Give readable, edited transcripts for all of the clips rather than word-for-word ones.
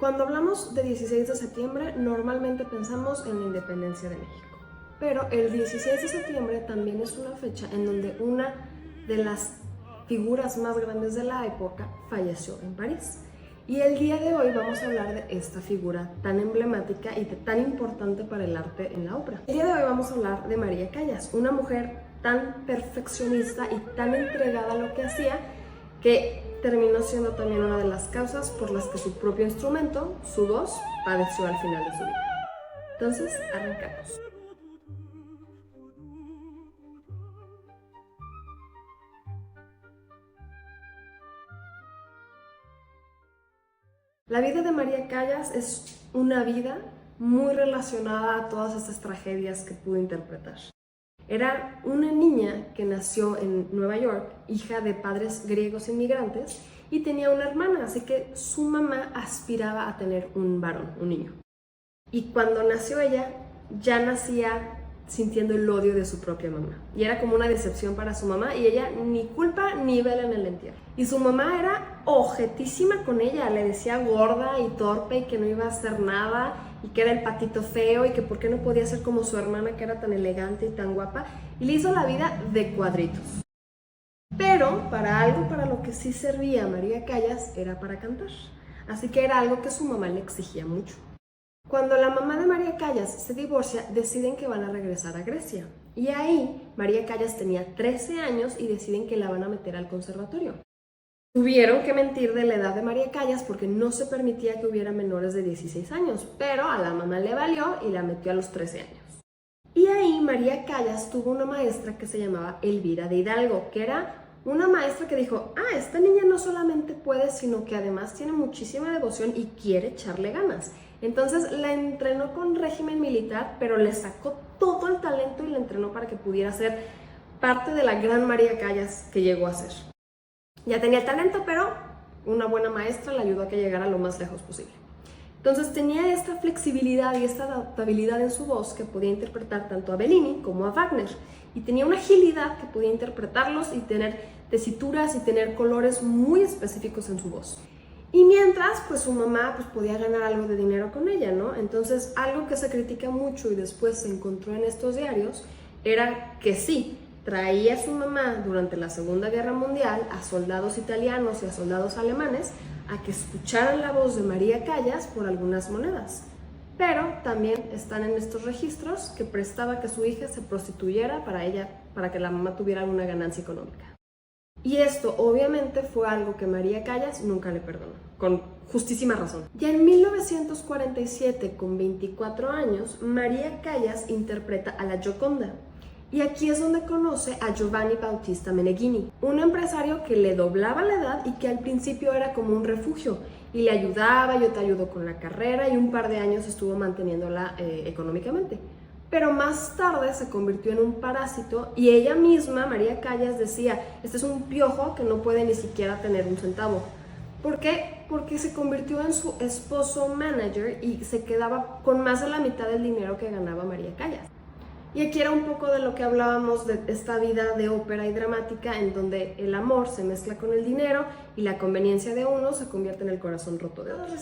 Cuando hablamos de 16 de septiembre, normalmente pensamos en la independencia de México. Pero el 16 de septiembre también es una fecha en donde una de las figuras más grandes de la época falleció en París. Y el día de hoy vamos a hablar de esta figura tan emblemática y tan importante para el arte en la ópera. El día de hoy vamos a hablar de María Callas, una mujer tan perfeccionista y tan entregada a lo que hacía que terminó siendo también una de las causas por las que su propio instrumento, su voz, padeció al final de su vida. Entonces, arrancamos. La vida de María Callas es una vida muy relacionada a todas estas tragedias que pudo interpretar. Era una niña que nació en Nueva York, hija de padres griegos inmigrantes, y tenía una hermana, así que su mamá aspiraba a tener un varón, un niño. Y cuando nació ella, ya nacía sintiendo el odio de su propia mamá. Y era como una decepción para su mamá, y ella ni culpa ni vela en el entierro. Y su mamá era ojetísima con ella, le decía gorda y torpe y que no iba a hacer nada, y que era el patito feo, y que por qué no podía ser como su hermana que era tan elegante y tan guapa, y le hizo la vida de cuadritos. Pero para algo para lo que sí servía María Callas era para cantar, así que era algo que su mamá le exigía mucho. Cuando la mamá de María Callas se divorcia, deciden que van a regresar a Grecia, y ahí María Callas tenía 13 años y deciden que la van a meter al conservatorio. Tuvieron que mentir de la edad de María Callas porque no se permitía que hubiera menores de 16 años, pero a la mamá le valió y la metió a los 13 años. Y ahí María Callas tuvo una maestra que se llamaba Elvira de Hidalgo, que era una maestra que dijo, esta niña no solamente puede, sino que además tiene muchísima devoción y quiere echarle ganas. Entonces la entrenó con régimen militar, pero le sacó todo el talento y la entrenó para que pudiera ser parte de la gran María Callas que llegó a ser. Ya tenía talento, pero una buena maestra le ayudó a que llegara lo más lejos posible. Entonces tenía esta flexibilidad y esta adaptabilidad en su voz que podía interpretar tanto a Bellini como a Wagner. Y tenía una agilidad que podía interpretarlos y tener tesituras y tener colores muy específicos en su voz. Y mientras, pues su mamá podía ganar algo de dinero con ella, ¿no? Entonces, algo que se critica mucho y después se encontró en estos diarios era que sí, traía a su mamá durante la Segunda Guerra Mundial a soldados italianos y a soldados alemanes a que escucharan la voz de María Callas por algunas monedas. Pero también están en estos registros que prestaba que su hija se prostituyera para que la mamá tuviera una ganancia económica. Y esto obviamente fue algo que María Callas nunca le perdonó, con justísima razón. Ya en 1947, con 24 años, María Callas interpreta a la Gioconda. Y aquí es donde conoce a Giovanni Bautista Meneghini, un empresario que le doblaba la edad y que al principio era como un refugio y le ayudaba, yo te ayudo con la carrera, y un par de años estuvo manteniéndola económicamente. Pero más tarde se convirtió en un parásito y ella misma, María Callas, decía, este es un piojo que no puede ni siquiera tener un centavo. ¿Por qué? Porque se convirtió en su esposo manager y se quedaba con más de la mitad del dinero que ganaba María Callas. Y aquí era un poco de lo que hablábamos de esta vida de ópera y dramática en donde el amor se mezcla con el dinero y la conveniencia de uno se convierte en el corazón roto de otro.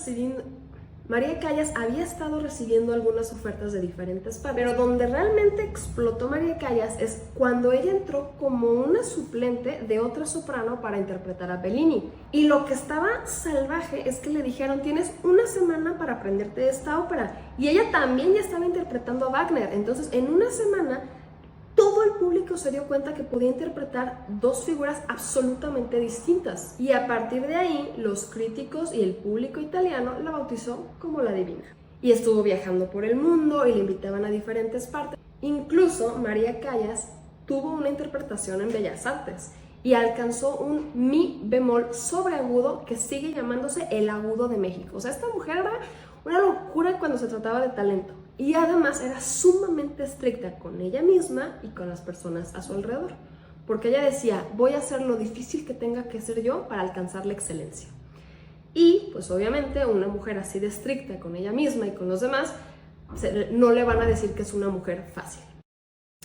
María Callas había estado recibiendo algunas ofertas de diferentes partes, pero donde realmente explotó María Callas es cuando ella entró como una suplente de otra soprano para interpretar a Bellini. Y lo que estaba salvaje es que le dijeron, tienes una semana para aprenderte esta ópera. Y ella también ya estaba interpretando a Wagner. Entonces, en una semana, todo el público se dio cuenta que podía interpretar dos figuras absolutamente distintas. Y a partir de ahí, los críticos y el público italiano la bautizó como la divina. Y estuvo viajando por el mundo y le invitaban a diferentes partes. Incluso María Callas tuvo una interpretación en Bellas Artes y alcanzó un mi bemol sobreagudo que sigue llamándose el agudo de México. O sea, esta mujer era una locura cuando se trataba de talento. Y además era sumamente estricta con ella misma y con las personas a su alrededor. Porque ella decía, voy a hacer lo difícil que tenga que hacer yo para alcanzar la excelencia. Y pues obviamente una mujer así de estricta con ella misma y con los demás, no le van a decir que es una mujer fácil.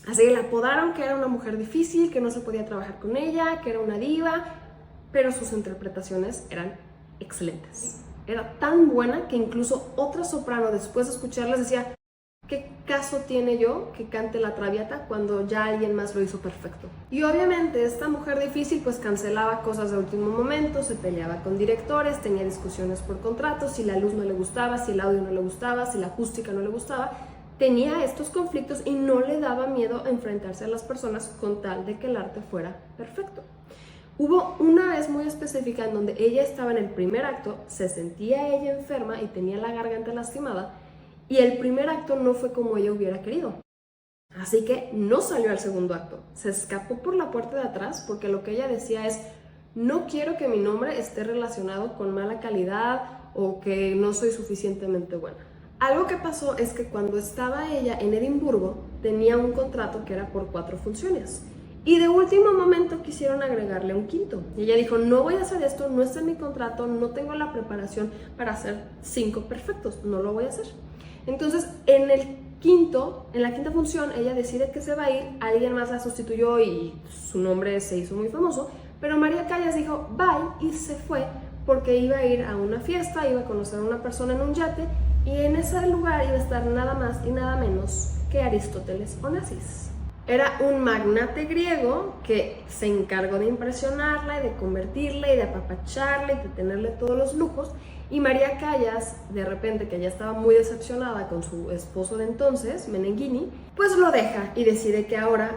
Así que la apodaron que era una mujer difícil, que no se podía trabajar con ella, que era una diva, pero sus interpretaciones eran excelentes. Era tan buena que incluso otra soprano, después de escucharlas, decía: ¿qué caso tiene yo que cante la Traviata cuando ya alguien más lo hizo perfecto? Y obviamente esta mujer difícil pues cancelaba cosas de último momento, se peleaba con directores, tenía discusiones por contratos, si la luz no le gustaba, si el audio no le gustaba, si la acústica no le gustaba. Tenía estos conflictos y no le daba miedo enfrentarse a las personas con tal de que el arte fuera perfecto. Hubo una vez muy específica en donde ella estaba en el primer acto, se sentía ella enferma y tenía la garganta lastimada, y el primer acto no fue como ella hubiera querido. Así que no salió al segundo acto. Se escapó por la puerta de atrás porque lo que ella decía es: no quiero que mi nombre esté relacionado con mala calidad o que no soy suficientemente buena. Algo que pasó es que cuando estaba ella en Edimburgo tenía un contrato que era por 4 funciones. Y de último momento quisieron agregarle un quinto. Y ella dijo: no voy a hacer esto, no está en mi contrato, no tengo la preparación para hacer 5 perfectos, no lo voy a hacer. Entonces, en la quinta función, ella decide que se va a ir, alguien más la sustituyó y su nombre se hizo muy famoso, pero María Callas dijo bye y se fue porque iba a ir a una fiesta, iba a conocer a una persona en un yate, y en ese lugar iba a estar nada más y nada menos que Aristóteles Onassis. Era un magnate griego que se encargó de impresionarla y de convertirla y de apapacharla y de tenerle todos los lujos. Y María Callas, de repente, que ya estaba muy decepcionada con su esposo de entonces, Meneghini, pues lo deja y decide que ahora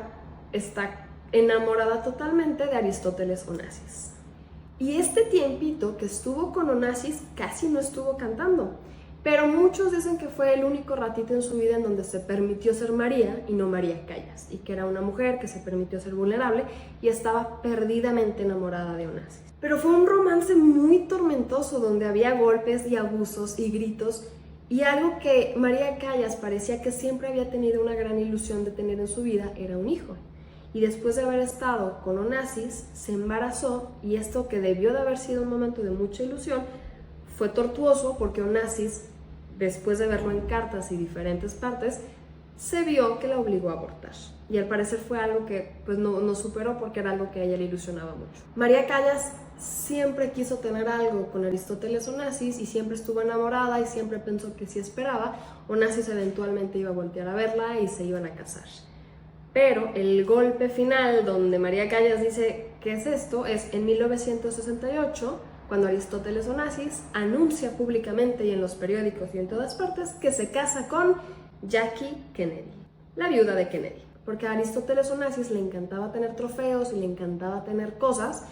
está enamorada totalmente de Aristóteles Onassis. Y este tiempito que estuvo con Onassis casi no estuvo cantando, pero muchos dicen que fue el único ratito en su vida en donde se permitió ser María y no María Callas, y que era una mujer que se permitió ser vulnerable y estaba perdidamente enamorada de Onassis. Pero fue un romance muy tormentoso donde había golpes y abusos y gritos, y algo que María Callas parecía que siempre había tenido una gran ilusión de tener en su vida era un hijo. Y después de haber estado con Onassis, se embarazó, y esto, que debió de haber sido un momento de mucha ilusión, fue tortuoso porque Onassis, después de verlo en cartas y diferentes partes, se vio que la obligó a abortar. Y al parecer fue algo que pues no superó porque era algo que a ella le ilusionaba mucho. María Callas siempre quiso tener algo con Aristóteles Onassis y siempre estuvo enamorada y siempre pensó que si esperaba, Onassis eventualmente iba a voltear a verla y se iban a casar. Pero el golpe final donde María Callas dice: ¿qué es esto?, es en 1968, cuando Aristóteles Onassis anuncia públicamente y en los periódicos y en todas partes que se casa con Jackie Kennedy, la viuda de Kennedy. Porque a Aristóteles Onassis le encantaba tener trofeos y le encantaba tener cosas,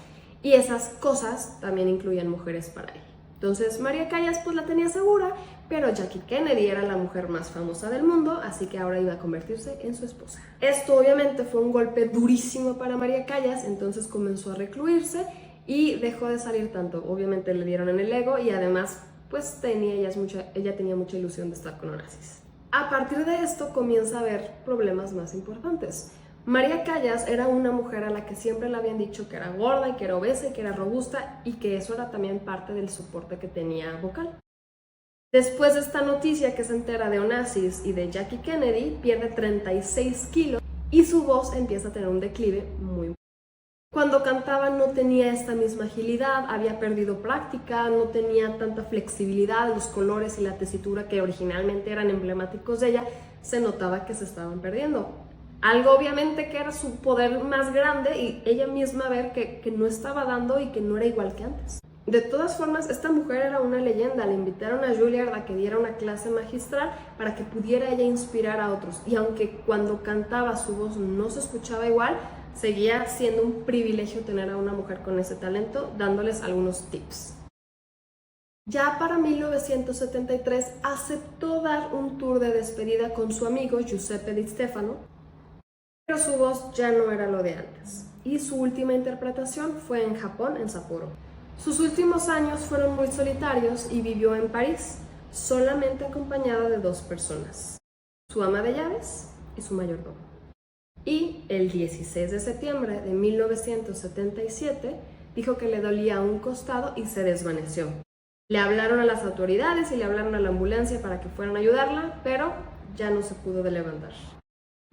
y esas cosas también incluían mujeres para él. Entonces María Callas pues la tenía segura, pero Jackie Kennedy era la mujer más famosa del mundo, así que ahora iba a convertirse en su esposa. Esto obviamente fue un golpe durísimo para María Callas, entonces comenzó a recluirse y dejó de salir tanto. Obviamente le dieron en el ego y además pues ella tenía mucha ilusión de estar con Onassis. A partir de esto comienza a haber problemas más importantes. María Callas era una mujer a la que siempre le habían dicho que era gorda y que era obesa y que era robusta, y que eso era también parte del soporte que tenía vocal. Después de esta noticia que se entera de Onassis y de Jackie Kennedy, pierde 36 kilos y su voz empieza a tener un declive muy. Cuando cantaba no tenía esta misma agilidad, había perdido práctica, no tenía tanta flexibilidad, los colores y la tesitura que originalmente eran emblemáticos de ella, se notaba que se estaban perdiendo. Algo obviamente que era su poder más grande, y ella misma ver que no estaba dando y que no era igual que antes. De todas formas, esta mujer era una leyenda. Le invitaron a Juilliard a que diera una clase magistral para que pudiera ella inspirar a otros. Y aunque cuando cantaba su voz no se escuchaba igual, seguía siendo un privilegio tener a una mujer con ese talento, dándoles algunos tips. Ya para 1973 aceptó dar un tour de despedida con su amigo Giuseppe Di Stefano, pero su voz ya no era lo de antes, y su última interpretación fue en Japón, en Sapporo. Sus últimos años fueron muy solitarios y vivió en París, solamente acompañada de 2 personas, su ama de llaves y su mayordomo. Y el 16 de septiembre de 1977 dijo que le dolía un costado y se desvaneció. Le hablaron a las autoridades y le hablaron a la ambulancia para que fueran a ayudarla, pero ya no se pudo de levantar.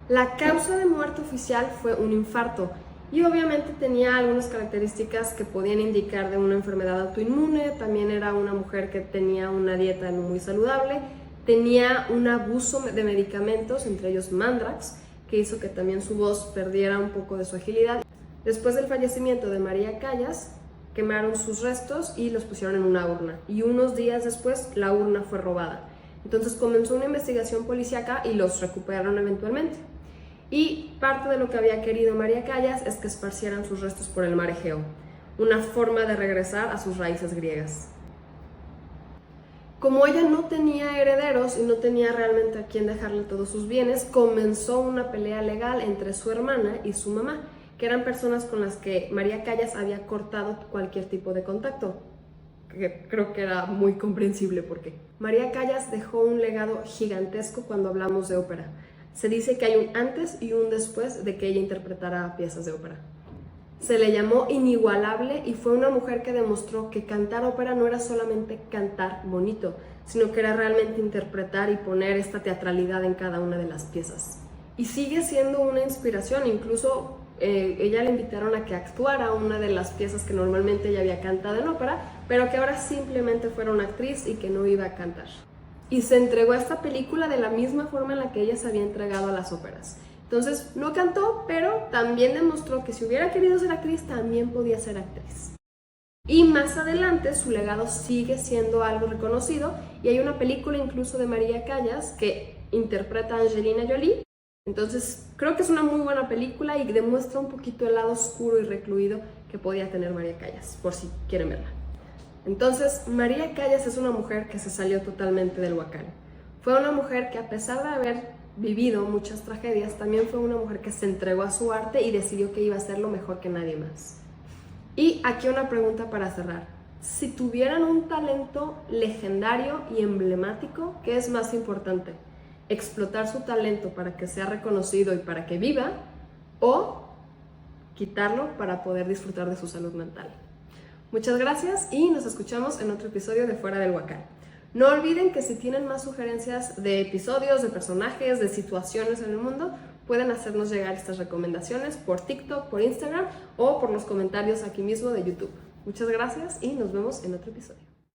La causa de muerte oficial fue un infarto, Y obviamente tenía algunas características que podían indicar de una enfermedad autoinmune. También era una mujer que tenía una dieta no muy saludable, tenía un abuso de medicamentos, entre ellos Mandrax, que hizo que también su voz perdiera un poco de su agilidad. Después del fallecimiento de María Callas, quemaron sus restos y los pusieron en una urna. Y unos días después la urna fue robada. Entonces comenzó una investigación policíaca y los recuperaron eventualmente. Y parte de lo que había querido María Callas es que esparcieran sus restos por el mar Egeo, una forma de regresar a sus raíces griegas. Como ella no tenía herederos y no tenía realmente a quién dejarle todos sus bienes, comenzó una pelea legal entre su hermana y su mamá, que eran personas con las que María Callas había cortado cualquier tipo de contacto, que creo que era muy comprensible porque María Callas dejó un legado gigantesco cuando hablamos de ópera. Se dice que hay un antes y un después de que ella interpretara piezas de ópera. Se le llamó inigualable y fue una mujer que demostró que cantar ópera no era solamente cantar bonito, sino que era realmente interpretar y poner esta teatralidad en cada una de las piezas. Y sigue siendo una inspiración, incluso ella le invitaron a que actuara una de las piezas que normalmente ella había cantado en ópera, pero que ahora simplemente fuera una actriz y que no iba a cantar. Y se entregó a esta película de la misma forma en la que ella se había entregado a las óperas. Entonces no cantó, pero también demostró que si hubiera querido ser actriz, también podía ser actriz. Y más adelante su legado sigue siendo algo reconocido y hay una película incluso de María Callas que interpreta a Angelina Jolie. Entonces creo que es una muy buena película y demuestra un poquito el lado oscuro y recluido que podía tener María Callas, por si quieren verla. Entonces, María Callas es una mujer que se salió totalmente del huacán. Fue una mujer que, a pesar de haber vivido muchas tragedias, también fue una mujer que se entregó a su arte y decidió que iba a hacerlo mejor que nadie más. Y aquí una pregunta para cerrar. Si tuvieran un talento legendario y emblemático, ¿qué es más importante? ¿Explotar su talento para que sea reconocido y para que viva? ¿O quitarlo para poder disfrutar de su salud mental? Muchas gracias y nos escuchamos en otro episodio de Fuera del Huacán. No olviden que si tienen más sugerencias de episodios, de personajes, de situaciones en el mundo, pueden hacernos llegar estas recomendaciones por TikTok, por Instagram o por los comentarios aquí mismo de YouTube. Muchas gracias y nos vemos en otro episodio.